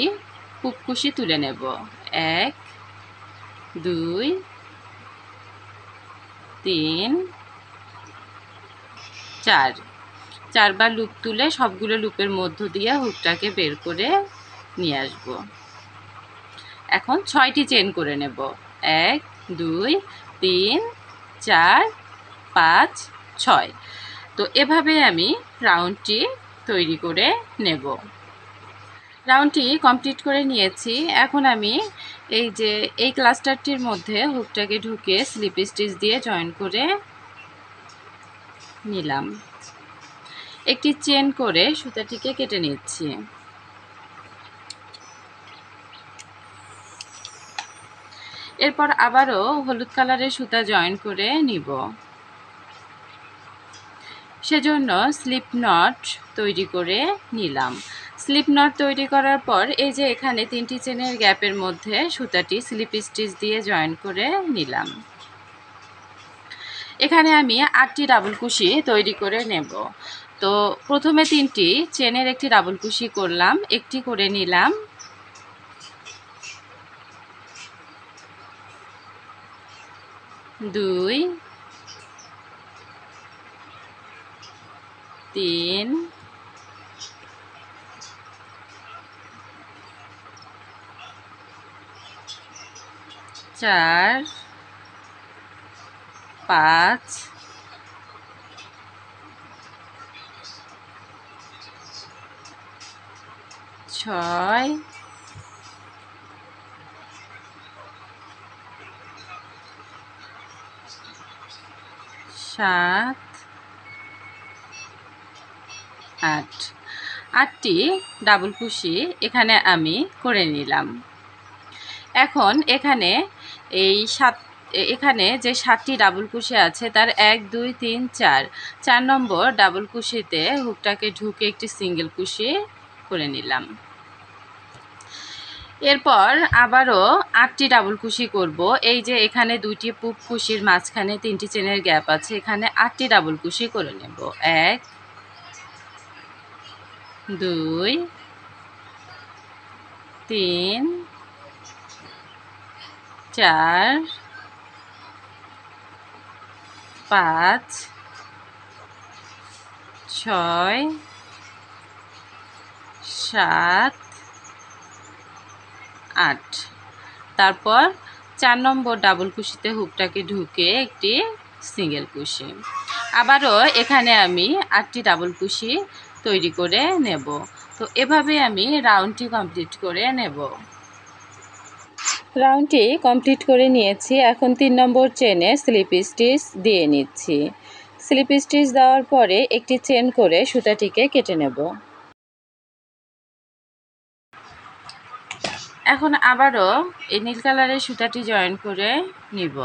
হুক কুশি তুলে নেব। 1, 2, 3, 4। 4 বার লুপ তুলে সবগুলো লুপের মধ্য দিয়ে হুকটাকে বের করে নিয়ে আসব। এখন 6টি চেন করে নেব। 1, 2, 3, 4, 5, 6। তো এভাবে আমি রাউন্ডটি তৈরি করে নেব। রাউন্ডটি কমপ্লিট করে নিয়েছি। এখন আমি এই ক্লাস্টারটির মধ্যে হুকটাকে ঢুকে স্লিপ স্টিচ দিয়ে জয়েন করে নিলাম। একটি চেন করে সুতাটিকে কেটে নিচ্ছি। এরপর আবারও হলুদ কালারের সুতা জয়েন করে নিব। সেজন্য স্লিপ নট তৈরি করে নিলাম। স্লিপ নট তৈরি করার পর এই যে এখানে 3টি চেনের গ্যাপের মধ্যে সুতাটি স্লিপ স্টিচ দিয়ে জয়েন করে নিলাম। এখানে আমি 8টি ডাবল কুশি তৈরি করে নেব। তো প্রথমে 3টি চেনের একটি ডাবল কুশি করলাম, একটি করে নিলাম। দুই, 3, 4, 5, 6, 7, 8। 8টি ডাবল কুশি এখানে আমি করে নিলাম। এখন এখানে এখানে যে 7টি ডাবল কুশি আছে তার 1, 2, 3, 4 নম্বর ডাবল কুশিতে হুকটাকে ঢুকে একটি সিঙ্গেল কুশি করে নিলাম। এরপর আবারও 8টি ডাবল কুশি করব। এই যে এখানে 2টি পুপ কুশির মাঝখানে 3টি চেনের গ্যাপ আছে, এখানে 8টি ডাবল কুশি করে নেব। 1, 2, 3, 4, 5, 6, 7, 8। তারপর 4 নম্বর ডাবল কুশিতে হুকটাকে ঢুকে একটি সিঙ্গেল কুশি। আবারও এখানে আমি 8টি ডাবল কুশি তৈরি করে নেব। তো এভাবে আমি রাউন্ডটি কমপ্লিট করে নেব। রাউন্ডটি কমপ্লিট করে নিয়েছি। এখন 3 নম্বর চেনে স্লিপ স্টিচ দিয়ে নিচ্ছি। স্লিপ স্টিচ দেওয়ার পরে একটি চেন করে সুতাটিকে কেটে নেব। এখন আবারও এই নীল কালারের সুতাটি জয়েন করে নিব।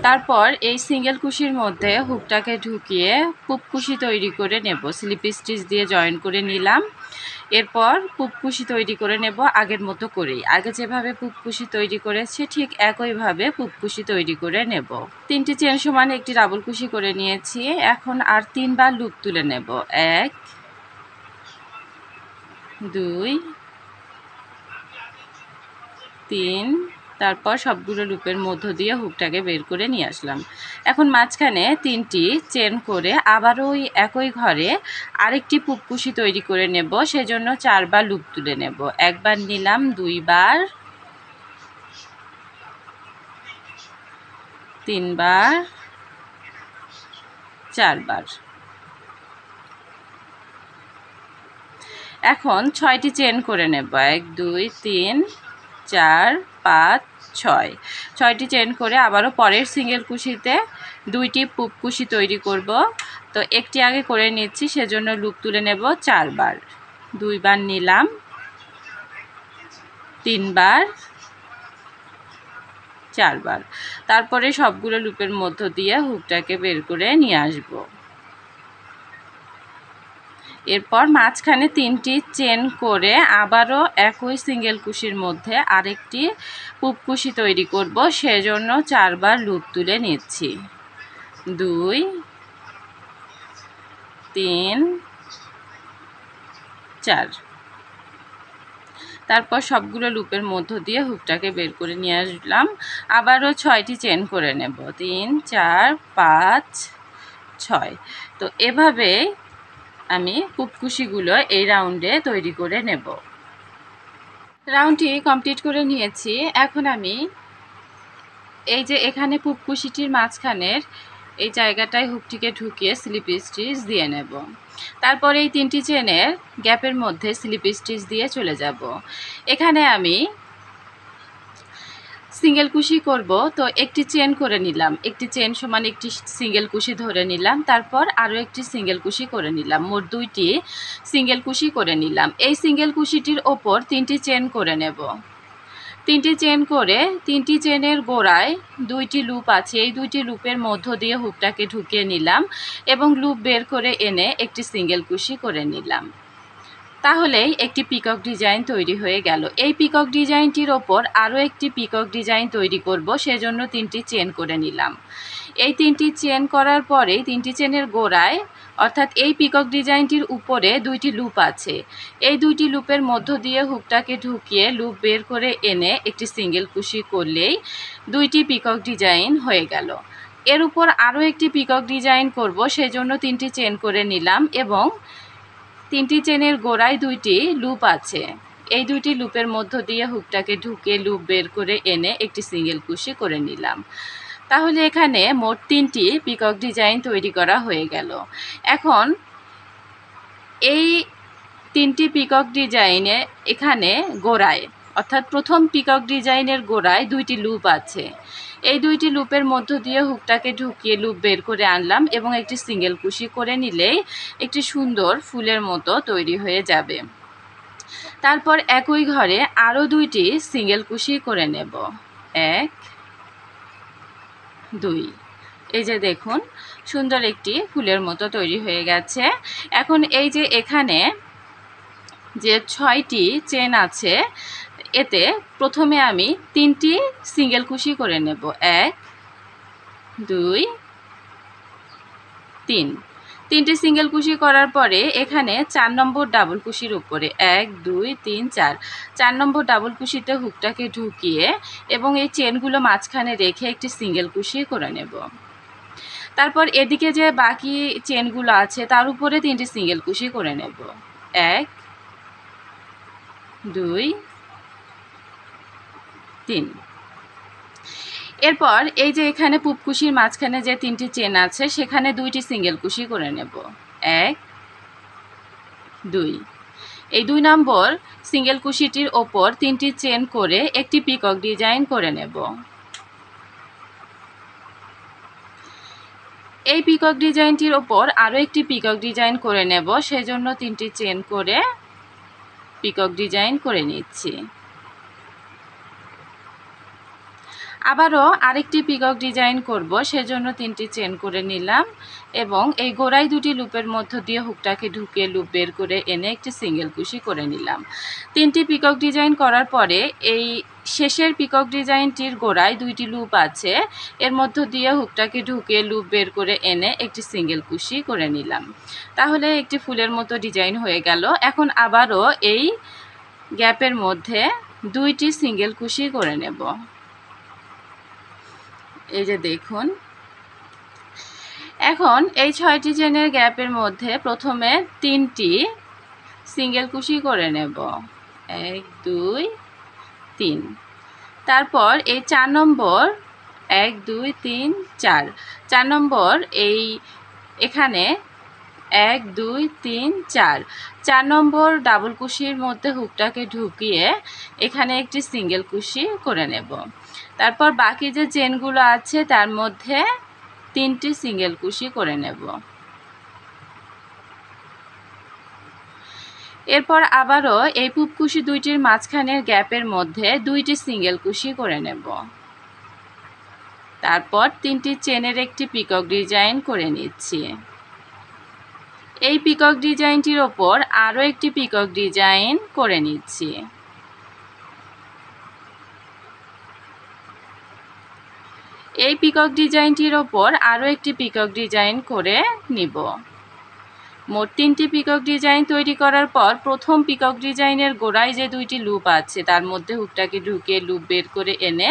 তারপর এই সিঙ্গেল কুশির মধ্যে হুকটাকে ঢুকিয়ে পুপকুশি তৈরি করে নেব। স্লিপ স্টিচ দিয়ে জয়েন করে নিলাম। এরপর পুপকুশি তৈরি করে নেব আগের মতো করেই। আগে যেভাবে পুপকুশি তৈরি করেছি ঠিক একইভাবে পুপকুশি তৈরি করে নেব। 3টি চেন সমান একটি ডাবল কুশি করে নিয়েছি। এখন আর 3বার লুপ তুলে নেব। 1 2 3, তারপর সবগুলো লুপের মধ্য দিয়ে হুকটাকে বের করে নিয়ে আসলাম। এখন মাঝখানে 3টি চেন করে আবারও ওই একই ঘরে আরেকটি পুপকুশি তৈরি করে নেব। সেজন্য 4বার লুপ তুলে নেব। একবার নিলাম, 2বার, 3বার, 4বার। এখন 6টি চেন করে নেব। 1 2 3 4 5 6, 6টি চেন করে আবারও পরের সিঙ্গেল কুশিতে 2টি পুপকুশি তৈরি করব। তো একটি আগে করে নিচ্ছি, সেজন্য লুপ তুলে নেব 4বার। 2বার নিলাম, 3বার, 4বার। তারপরে সবগুলো লুপের মধ্য দিয়ে হুকটাকে বের করে নিয়ে আসব। এরপর মাঝখানে 3টি চেন করে আবারও একই সিঙ্গেল কুশির মধ্যে আরেকটি পুপকুশি তৈরি করব। সেজন্য 4বার লুপ তুলে নিচ্ছি। 2 3 4। তারপর সবগুলো লুপের মধ্য দিয়ে হুকটাকে বের করে নিয়ে আসলাম। আবারও 6টি চেন করে নেব। 3 4 5 6। তো এভাবে আমি পুপকুশিগুলো এই রাউন্ডে তৈরি করে নেব। রাউন্ডটি কমপ্লিট করে নিয়েছি। এখন আমি এই যে এখানে পুপকুশিটির মাঝখানের এই জায়গাটায় হুকটিকে ঢুকিয়ে স্লিপ স্টিচ দিয়ে নেব। তারপরে এই 3টি চেনের গ্যাপের মধ্যে স্লিপ স্টিচ দিয়ে চলে যাব। এখানে আমি সিঙ্গেল কুশি করব, তো একটি চেন করে নিলাম। একটি চেন সমান একটি সিঙ্গেল কুশি ধরে নিলাম। তারপর আরও একটি সিঙ্গেল কুশি করে নিলাম। মোট 2টি সিঙ্গেল কুশি করে নিলাম। এই সিঙ্গেল কুশিটির ওপর 3টি চেন করে নেব। 3টি চেন করে 3টি চেনের গোড়ায় 2টি লুপ আছে। এই 2টি লুপের মধ্য দিয়ে হুকটাকে ঢুকিয়ে নিলাম এবং লুপ বের করে এনে একটি সিঙ্গেল কুশি করে নিলাম। তাহলেই একটি পিকক ডিজাইন তৈরি হয়ে গেল। এই পিকক ডিজাইনটির ওপর আরও একটি পিকক ডিজাইন তৈরি করব, সেজন্য 3টি চেন করে নিলাম। এই 3টি চেন করার পরে 3টি চেনের গোড়ায় অর্থাৎ এই পিকক ডিজাইনটির উপরে 2টি লুপ আছে। এই 2টি লুপের মধ্য দিয়ে হুকটাকে ঢুকিয়ে লুপ বের করে এনে একটি সিঙ্গেল কুশি করলেই 2টি পিকক ডিজাইন হয়ে গেল। এর উপর আরও একটি পিকক ডিজাইন করব, সেজন্য 3টি চেন করে নিলাম এবং 3টি চেনের গোড়ায় 2টি লুপ আছে। এই 2টি লুপের মধ্য দিয়ে হুকটাকে ঢুকে লুপ বের করে এনে একটি সিঙ্গেল কুশি করে নিলাম। তাহলে এখানে মোট 3টি পিকক ডিজাইন তৈরি করা হয়ে গেল। এখন এই 3টি পিকক ডিজাইনে এখানে গোড়ায় অর্থাৎ প্রথম পিকক ডিজাইনের গোড়ায় 2টি লুপ আছে। এই 2টি লুপের মধ্য দিয়ে হুকটাকে ঢুকিয়ে লুপ বের করে আনলাম এবং একটি সিঙ্গেল কুশি করে নিলেই একটি সুন্দর ফুলের মতো তৈরি হয়ে যাবে। তারপর একই ঘরে আরও 2টি সিঙ্গেল কুশি করে নেব। 1 2। এই যে দেখুন সুন্দর একটি ফুলের মতো তৈরি হয়ে গেছে। এখন এই যে এখানে যে 6টি চেন আছে, এতে প্রথমে আমি 3টি সিঙ্গেল কুশি করে নেব। 1 2 3। 3টি সিঙ্গেল কুশি করার পরে এখানে 4 নম্বর ডাবল কুশির উপরে 1 2 3 4, 4 নম্বর ডাবল কুশিতে হুকটাকে ঢুকিয়ে এবং এই চেনগুলো মাঝখানে রেখে একটি সিঙ্গেল কুশি করে নেব। তারপর এদিকে যে বাকি চেনগুলো আছে তার উপরে 3টি সিঙ্গেল কুশি করে নেব। 1 2 3। এরপর এই যে এখানে পুপকুশির মাঝখানে যে 3টি চেন আছে সেখানে 2টি সিঙ্গেল কুশি করে নেব। 1 2। এই 2 নম্বর সিঙ্গেল কুশিটির ওপর 3টি চেন করে একটি পিকক ডিজাইন করে নেব। এই পিকক ডিজাইনটির ওপর আরও একটি পিকক ডিজাইন করে নেব, সেজন্য 3টি চেন করে পিকক ডিজাইন করে নিচ্ছি। আবারও আরেকটি পিকক ডিজাইন করব, সেজন্য 3টি চেন করে নিলাম এবং এই গোড়ায় 2টি লুপের মধ্য দিয়ে হুকটাকে ঢুকিয়ে লুপ বের করে এনে একটি সিঙ্গেল কুশি করে নিলাম। 3টি পিকক ডিজাইন করার পরে এই শেষের পিকক ডিজাইনটির গোড়ায় 2টি লুপ আছে, এর মধ্য দিয়ে হুকটাকে ঢুকিয়ে লুপ বের করে এনে একটি সিঙ্গেল কুশি করে নিলাম। তাহলে একটি ফুলের মতো ডিজাইন হয়ে গেল। এখন আবারও এই গ্যাপের মধ্যে 2টি সিঙ্গেল কুশি করে নেব। এই যে দেখুন, এখন এই 6টি চেনের গ্যাপের মধ্যে প্রথমে 3টি সিঙ্গেল কুশি করে নেব, 1 2 3। তারপর এই 4 নম্বর 1 2 3 4 4 নম্বর এই এখানে 1 2 3 4 4 নম্বর ডাবল কুশির মধ্যে হুকটাকে ঢুকিয়ে এখানে একটি সিঙ্গেল কুশি করে নেব। তারপর বাকি যে চেনগুলো আছে তার মধ্যে 3টি সিঙ্গেল কুশি করে নেব। এরপর আবারও এই পুপ কুশি 2টির মাঝখানের গ্যাপের মধ্যে 2টি সিঙ্গেল কুশি করে নেব। তারপর 3টি চেনের একটি পিকক ডিজাইন করে নিচ্ছি। এই পিকক ডিজাইনটির ওপর আরও একটি পিকক ডিজাইন করে নিচ্ছি। এই পিকক ডিজাইনটির ওপর আরও একটি পিকক ডিজাইন করে নিব। মোট 3টি পিকক ডিজাইন তৈরি করার পর প্রথম পিকক ডিজাইনের গোড়ায় যে 2টি লুপ আছে তার মধ্যে হুকটাকে ঢুকিয়ে লুপ বের করে এনে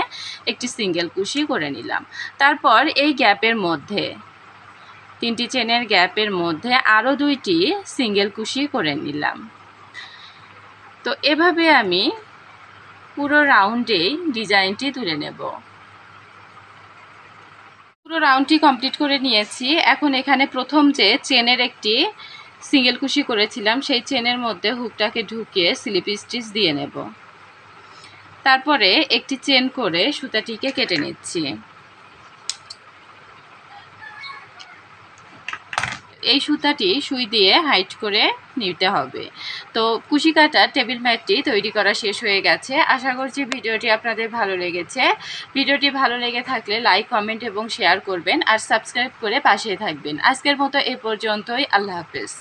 একটি সিঙ্গেল কুশি করে নিলাম। তারপর এই গ্যাপের মধ্যে 3টি চেনের গ্যাপের মধ্যে আরও 2টি সিঙ্গেল কুশি করে নিলাম। তো এভাবে আমি পুরো রাউন্ডেই ডিজাইনটি তুলে নেব। পুরো রাউন্ডটি কমপ্লিট করে নিয়েছি। এখন এখানে প্রথম যে চেনের একটি সিঙ্গেল কুশি করেছিলাম সেই চেনের মধ্যে হুকটাকে ঢুকিয়ে স্লিপ স্টিচ দিয়ে নেব। তারপরে একটি চেন করে সুতাটিকে কেটে নিচ্ছি। এই সুতাটি সুই দিয়ে হাইট করে নিতে হবে। তো কুশি কাটার টেবিল ম্যাটটি তৈরি করা শেষ হয়ে গেছে। আশা করছি ভিডিওটি আপনাদের ভালো লেগেছে। ভিডিওটি ভালো লেগে থাকলে লাইক কমেন্ট এবং শেয়ার করবেন আর সাবস্ক্রাইব করে পাশে থাকবেন। আজকের মতো এ পর্যন্তই। আল্লাহ হাফেজ।